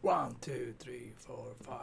1, 2, 3, 4, 5.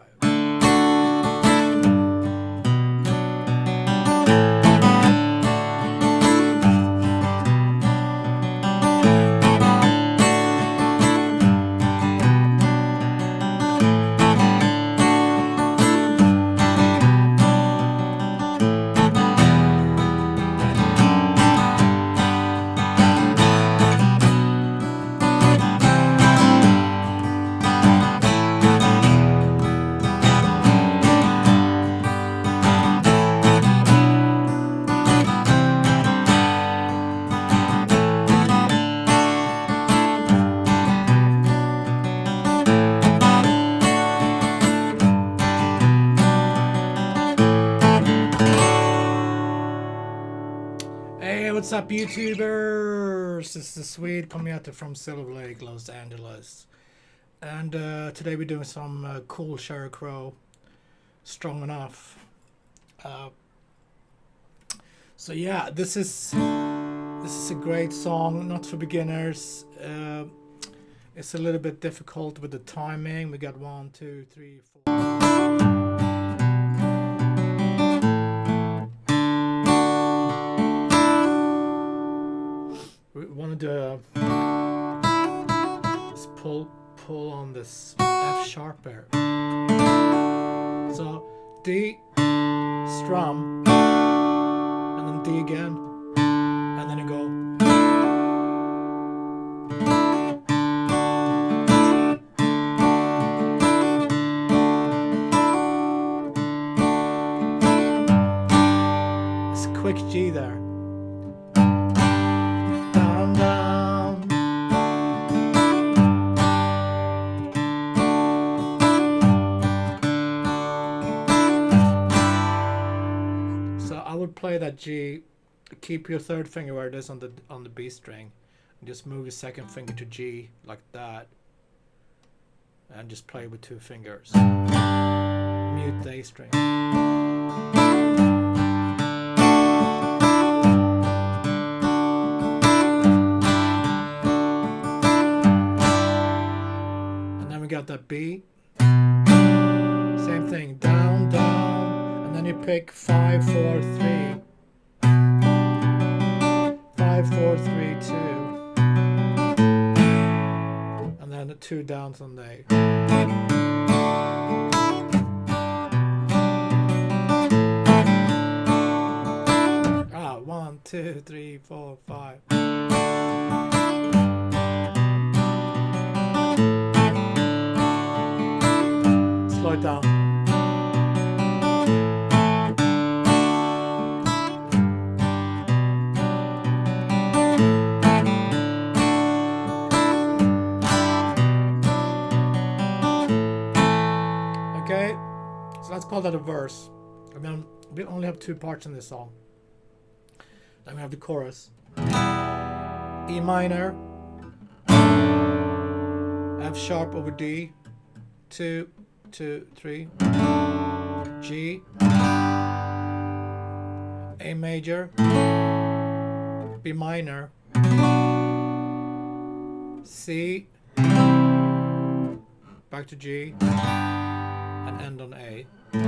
What's up, YouTubers? This is Swede coming out from Silver Lake, Los Angeles. And today we're doing some cool Sheryl, Strong Enough. So yeah, this is a great song, not for beginners. It's a little bit difficult with the timing. We got 1, 2, 3, 4. We want to do this pull on this F sharp there. So D, strum, and then D again, and then you go. It's a quick G there. Play that G, keep your third finger where it is on the B string, and just move your second finger to G like that, and just play with 2 fingers. Mute the A string. And then we got that B. Same thing, down, down, and then you pick 5, 4, 3. 5, 4, 3, 2, and then the 2 downs on the A. 1, 2, 3, 4, 5. Slow it down. Let's call that a verse. And then we only have 2 parts in this song. Then we have the chorus. E minor, F sharp over D, 2, 2, 3, G, A major, B minor, C, back to G, and end on A. So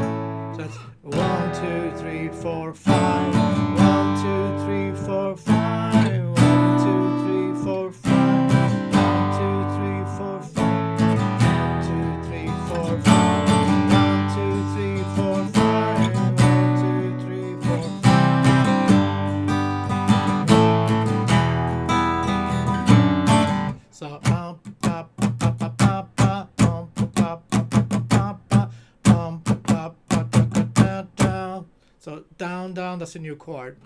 that's 1, 2, 3, 4, 5. 1, 2, 3, 4, 5. 1, 2, 3, 4, 5. 1, 2, 3, 4, 5. 1, 2, 3, 4, 5. 1, 2, 3, 4, 5. 1, 2, 3, 4, 5. So So down, down, that's a new chord.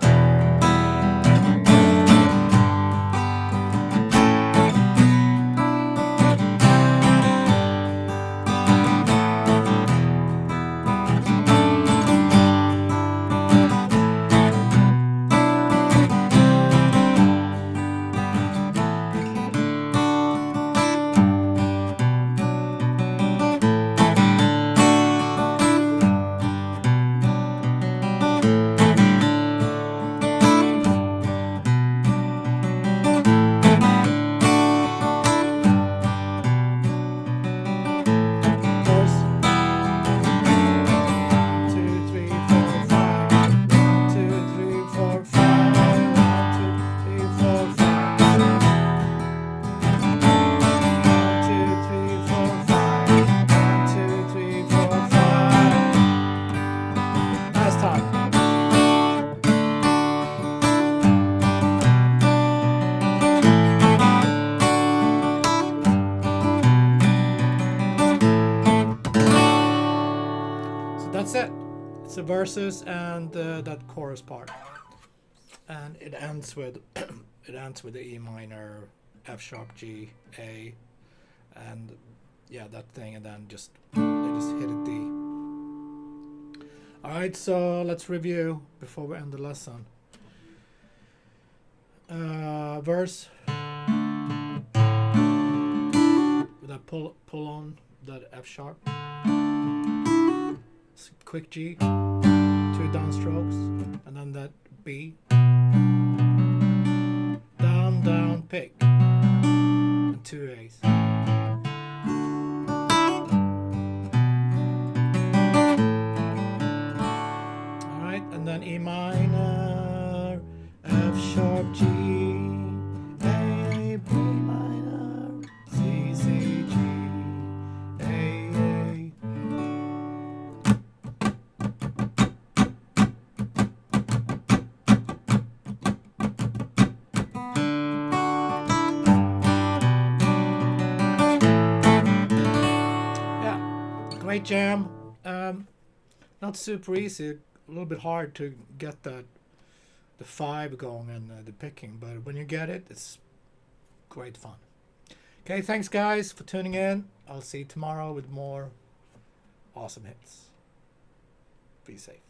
that's it. It's the verses and that chorus part, and it ends with it ends with the E minor, F sharp, G, A, and yeah, that thing, and then just they just hit a D. All right, so let's review before we end the lesson. Verse with that pull on that F sharp, quick G, 2 downstrokes, and then that B, down, down, pick, and 2 A's. Alright, and then E minor, F sharp, G, A, B minor, C, C, G, A, A. Great jam. Not super easy. A little bit hard to get the 5 going and the picking, but when you get it, it's great fun. Okay, thanks guys for tuning in. I'll see you tomorrow with more awesome hits. Be safe.